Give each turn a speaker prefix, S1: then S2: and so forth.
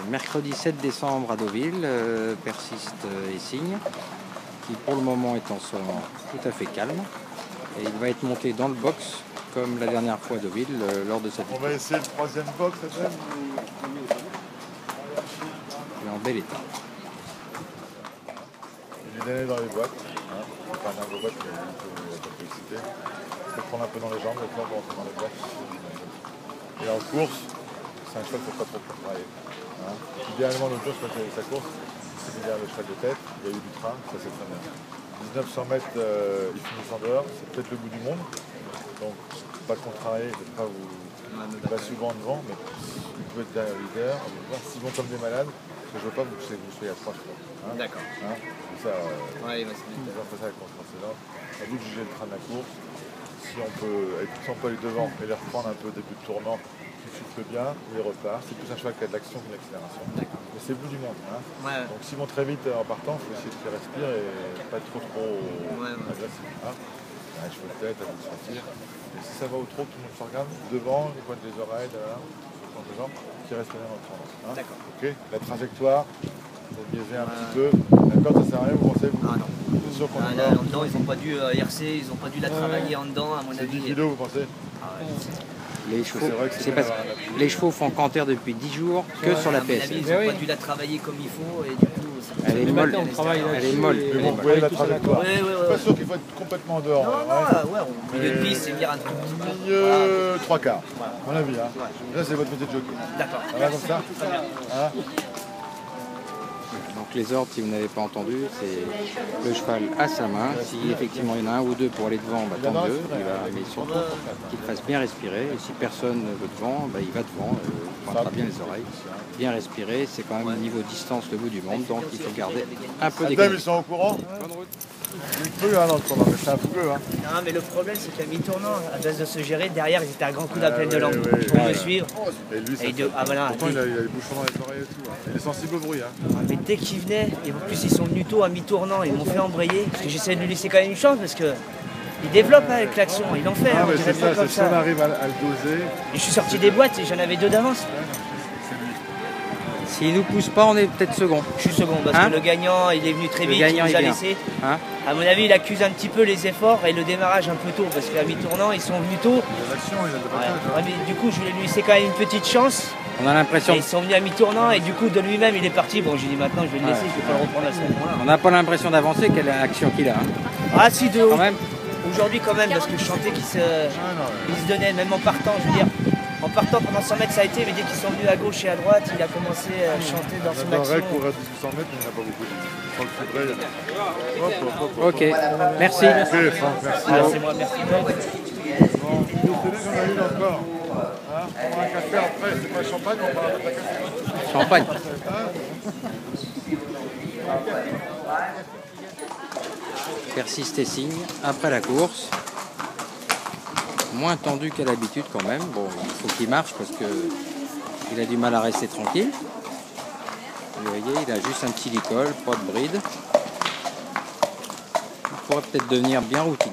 S1: Mercredi 7 décembre à Deauville, persiste et signe, qui pour le moment est en son tout à fait calme. Et il va être monté dans le box, comme la dernière fois à Deauville, lors de cette
S2: On va essayer le troisième box, peut-être.
S1: Il est en bel état.
S2: Il est donné dans les boîtes. Hein. C'est pas un arbre boîte, mais un peu la complexité. Il faut prendre un peu dans les jambes, et puis on va rentrer dans les boîtes. Et en course, c'est un cheval qu'il ne faut pas trop travailler. Hein. Idéalement, l'autre jour, quand il a eu sa course, c'est derrière le cheval de tête, il y a eu du train, ça c'est très bien. 1900 mètres, ils finissent en dehors, c'est peut-être le bout du monde. Donc, pas contrarier, je ne vais pas vous pas souvent devant, mais vous pouvez être derrière le leader, s'ils vont comme des malades, parce que je ne veux pas que vous soyez à 3 chevaux. Hein.
S3: D'accord.
S2: Hein. Ça,
S3: ouais, il va se mettre.
S2: on fait ça avec notre précédent. À vous de juger le train de la course. Si on peut aller devant et les reprendre un peu au début de tournant, qui souffle bien, il repart. C'est plus un cheval qui a de l'action que de l'accélération. Mais c'est le bout du monde. Hein. Ouais. Donc s'ils vont très vite en partant, il faut essayer de faire respirer et pas être trop agressif. Hein. Un cheveu de tête, à vous de sortir. Et si ça va au trop, tout le monde se regarde. Devant, il pointe les oreilles, les jambes, qui reste bien dans le tournant. Hein. D'accord. Okay. La trajectoire, pour biaiser un petit peu. D'accord, ça sert à rien, vous pensez vous?
S3: Ah non.
S2: Sûr qu'on
S3: là, en dedans, ils n'ont pas dû RC, ils n'ont pas dû la travailler en dedans, à mon avis.
S2: 10 kilos, vous pensez?
S3: Ah ouais.
S1: Les chevaux font canter depuis 10 jours que sur la PS.
S3: À mon avis, ils n'ont pas dû la travailler comme il faut et du coup...
S1: Elle est molle. Elle est molle.
S2: Vous voyez la trajectoire. Je ne suis pas sûr qu'il faut être complètement dehors.
S3: Non, au milieu de piste, c'est dire un truc.
S2: Milieu 3 quarts, à mon avis. Hein. Là, c'est votre métier de jockey.
S3: D'accord.
S2: Ça va comme ça? Hein?
S1: Donc les ordres, si vous n'avez pas entendu, c'est le cheval à sa main. Si effectivement il y en a un ou deux pour aller devant, bah, tant mieux. Mais surtout qu'il fasse bien respirer. Et si personne ne veut devant, bah, il va devant. Il pointera bien les oreilles. Bien respirer, c'est quand même niveau distance le bout du monde. Donc il faut garder un peu d'équilibre.
S2: Ils sont au courant? Bonne route. Il pleut dans le tournant, mais c'est un peu. Hein.
S3: Non, mais le problème, c'est qu'à mi-tournant, à base de se gérer, derrière, ils étaient à grand coup d'appel de langue. Pour me suivre.
S2: Et lui, ça
S3: voilà,
S2: pourtant, il a les bouchons dans les oreilles et tout. Hein. Il est sensible au bruit. Hein.
S3: Mais dès qu'ils venaient, et en plus, ils sont venus tôt à mi-tournant, ils m'ont fait embrayer. Parce que j'essaie de lui laisser quand même une chance, parce que il développe avec l'action, il en fait.
S2: Ah, mais c'est ça, si on arrive à le doser.
S3: Et je suis sorti des boîtes et j'en avais 2 d'avance.
S1: S'il ne nous pousse pas, on est peut-être second.
S3: Je suis second parce que le gagnant, il est venu très vite, il nous a laissé. Hein, à mon avis, il accuse un petit peu les efforts et le démarrage un peu tôt parce qu'à mi-tournant, ils sont venus tôt. Mais du coup, je voulais lui laisser quand même une petite chance.
S1: On a l'impression.
S3: Ils sont venus à mi-tournant et du coup, de lui-même, il est parti. Bon, j'ai dit maintenant, je vais le laisser, je ne vais pas le reprendre à ce moment-là.
S1: On n'a pas l'impression d'avancer, quelle action qu'il a. Hein.
S3: Ah, si,
S1: quand même.
S3: Aujourd'hui, quand même, parce que je sentais qu'il se donnait, même en partant, je veux dire. En partant pendant 100 mètres, ça a été, mais dès qu'ils sont venus à gauche et à droite, il a commencé à chanter dans son action.
S2: On a courir à 1800 mètres, mais il n'y en a pas beaucoup.
S1: Ok, merci.
S2: Merci.
S3: C'est moi, merci.
S2: On a eu encore. Hein, on prend un café après, c'est pas champagne, on parle de café.
S1: Champagne. Persiste et signe après la course. Moins tendu qu'à l'habitude quand même. Bon, il faut qu'il marche parce qu'il a du mal à rester tranquille. Vous voyez, il a juste un petit licol, pas de bride. Il pourrait peut-être devenir bien routinier.